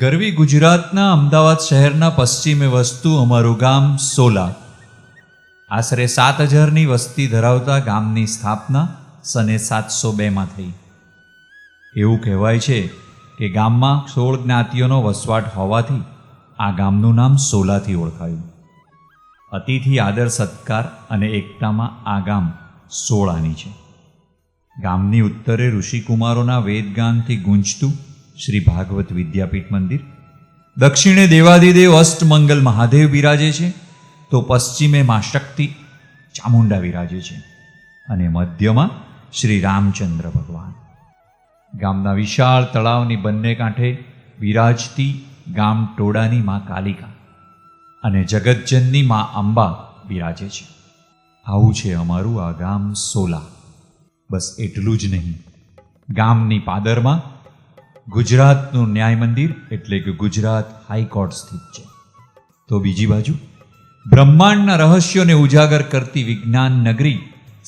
ગરવી ગુજરાતના અમદાવાદ શહેરના પશ્ચિમે વસતું અમારું ગામ સોલા. આશરે 7,000ની વસ્તી ધરાવતા ગામની સ્થાપના સને 702માં થઈ. એવું કહેવાય છે કે ગામમાં 16 જ્ઞાતિઓનો વસવાટ હોવાથી આ ગામનું નામ સોલાથી ઓળખાયું. અતિથિ આદર સત્કાર અને એકતામાં આ ગામ સોળાની છે. ગામની ઉત્તરે ઋષિકુમારોના વેદગાનથી ગુંજતું શ્રી ભાગવત વિદ્યાપીઠ મંદિર, દક્ષિણે દેવાધિદેવ અષ્ટમંગલ મહાદેવ બિરાજે છે, તો પશ્ચિમે મા શક્તિ ચામુંડા બિરાજે છે અને મધ્યમાં શ્રી રામચંદ્ર ભગવાન. ગામના વિશાળ તળાવની બંને કાંઠે બિરાજતી ગામ ટોડાની મા કાલિકા અને જગતજનની મા અંબા બિરાજે છે. આવું છે અમારું આ ગામ સોલા. બસ એટલું જ નહીં, ગામની પાદરમાં ગુજરાતનું ન્યાય મંદિર એટલે કે ગુજરાત હાઈકોર્ટ સ્થિત છે. તો બીજી બાજુ બ્રહ્માંડના રહસ્યોને ઉજાગર કરતી વિજ્ઞાન નગરી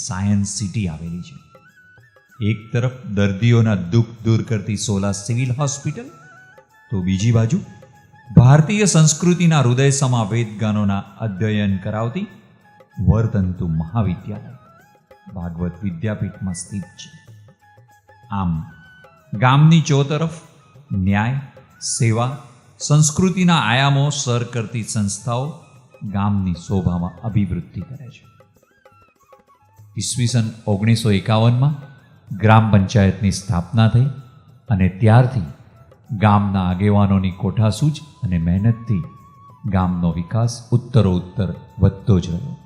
સાયન્સ સિટી આવેલી છે. એક તરફ દર્દીઓના દુઃખ દૂર કરતી સોલા સિવિલ હોસ્પિટલ, તો બીજી બાજુ ભારતીય સંસ્કૃતિના હૃદયસમા વેદગાનોના અધ્યયન કરાવતી વર્તંતુ મહાવિદ્યાલય ભાગવત વિદ્યાપીઠમાં સ્થિત છે. આમ ગામની ચોતરફ ન્યાય, સેવા, સંસ્કૃતિના આયામો સર કરતી સંસ્થાઓ ગામની શોભામાં અભિવૃદ્ધિ કરે છે. ઈસવીસન 1951માં ગ્રામ પંચાયતની સ્થાપના થઈ અને ત્યારથી ગામના આગેવાનોની કોઠાસૂઝ અને મહેનતથી ગામનો વિકાસ ઉત્તરોત્તર વધતો જ રહ્યો.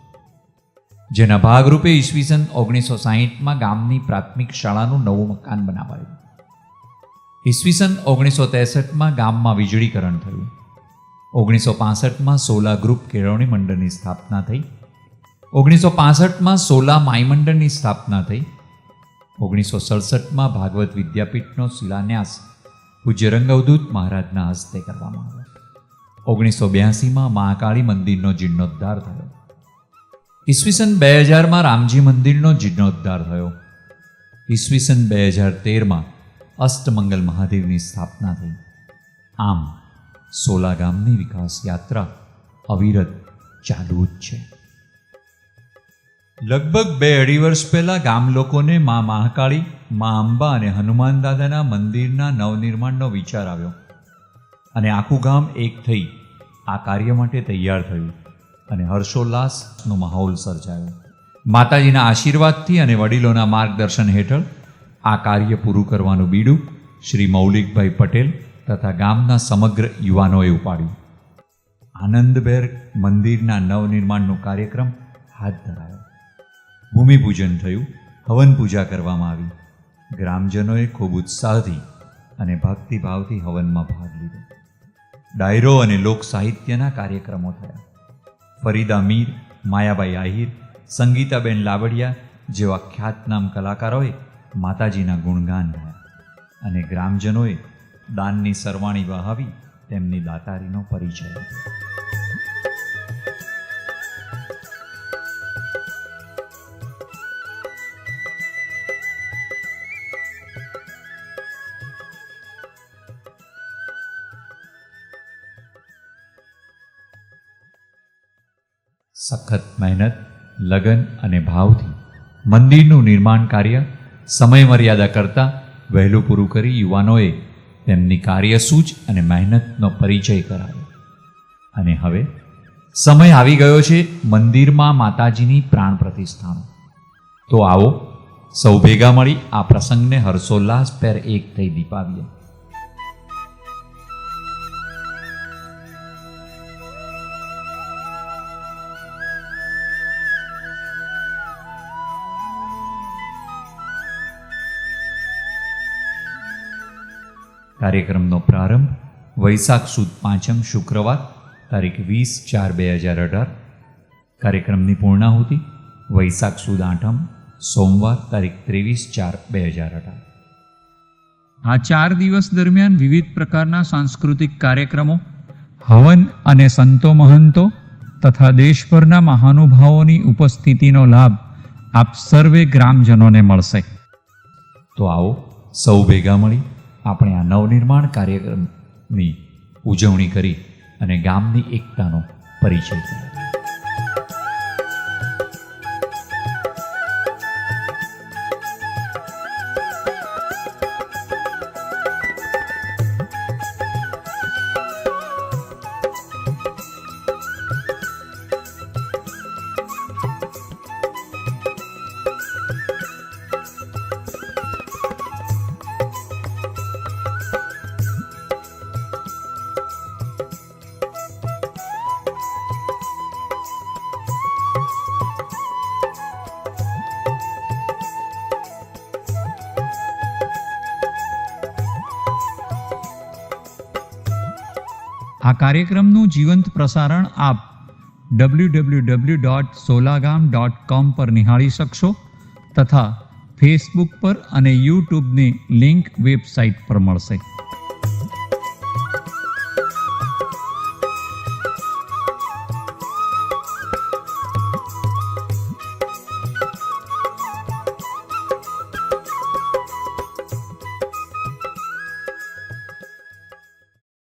જેના ભાગરૂપે ઈસવીસન 1960માં ગામની પ્રાથમિક શાળાનું નવું મકાન બનાવાયું. ઈસવીસન 1963માં ગામમાં વીજળીકરણ થયું. 1965માં સોલા ગ્રુપ કેળવણી મંડળની સ્થાપના થઈ. 1965માં સોલા માઈ મંડળની સ્થાપના થઈ. 1967માં ભાગવત વિદ્યાપીઠનો શિલાન્યાસ પૂજ્ય રંગઅવધૂત મહારાજના હસ્તે કરવામાં આવ્યો. 1982માં મહાકાળી મંદિરનો જીર્ણોદ્ધાર થયો. ઈસવીસન 2000માં રામજી મંદિરનો જીર્ણોદ્ધાર થયો. ઈસવીસન 2013માં અષ્ટમંગલ મહાદેવની સ્થાપના થઈ. આમ સોલા ગામની વિકાસ યાત્રા અવિરત ચાલુ જ છે. લગભગ 2-2.5 વર્ષ પહેલાં ગામ લોકોને મા મહાકાળી, મા અંબા અને હનુમાન દાદાના મંદિરના નવનિર્માણનો વિચાર આવ્યો અને આખું ગામ એક થઈ આ કાર્ય માટે તૈયાર થયું અને હર્ષોલ્લાસનો માહોલ સર્જાયો. માતાજીના આશીર્વાદથી અને વડીલોના માર્ગદર્શન હેઠળ આ કાર્ય પૂરું કરવાનું બીડું શ્રી મૌલિકભાઈ પટેલ તથા ગામના સમગ્ર યુવાનોએ ઉપાડ્યું. આનંદભેર મંદિરના નવનિર્માણનો કાર્યક્રમ હાથ ધરાયો. ભૂમિપૂજન થયું, હવન પૂજા કરવામાં આવી. ગ્રામજનોએ ખૂબ ઉત્સાહથી અને ભક્તિભાવથી હવનમાં ભાગ લીધો. ડાયરો અને લોક સાહિત્યના કાર્યક્રમો થયા. ફરીદા મીર, માયાબાઈ આહિર, સંગીતાબેન લાવડિયા જેવા ખ્યાતનામ કલાકારોએ માતાજીના ગુણગાન ગાયા અને ગ્રામજનોએ દાનની સરવાણી વહાવી તેમની દાતારીનો પરિચય આપ્યો. સખત મહેનત, લગન અને ભાવથી મંદિરનું નિર્માણ કાર્ય સમય મર્યાદા કરતાં વહેલું પૂરું કરી યુવાનોએ તેમની કાર્યસૂઝ અને મહેનતનો પરિચય કરાવ્યો. અને હવે સમય આવી ગયો છે મંદિરમાં માતાજીની પ્રાણ પ્રતિષ્ઠાનો. તો આવો સૌ ભેગા મળી આ પ્રસંગને હર્ષોલ્લાસભેર એક થઈ દીપાવીએ. કાર્યક્રમનો પ્રારંભ વૈશાખ સુદ 5મ શુક્રવાર તારીખ 20/4/2018. કાર્યક્રમની પૂર્ણાહુતિ વૈશાખ સુદ 8મ સોમવાર તારીખ 23/4/2018. આ 4 દિવસ દરમિયાન વિવિધ પ્રકારના સાંસ્કૃતિક કાર્યક્રમો, હવન અને સંતો મહંતો તથા દેશભરના મહાનુભાવોની ઉપસ્થિતિનો લાભ આપ સર્વે ગ્રામજનોને મળશે. તો આવો સૌ ભેગા મળી આપણે આ નવનિર્માણ કાર્યક્રમની ઉજવણી કરી અને ગામની એકતાનો પરિચય કર્યો. આ કાર્યક્રમનું જીવંત પ્રસારણ આપ www.solagam.com પર નિહાળી શકશો તથા ફેસબુક પર અને યુટ્યુબની લિંક વેબસાઇટ પર મળશે.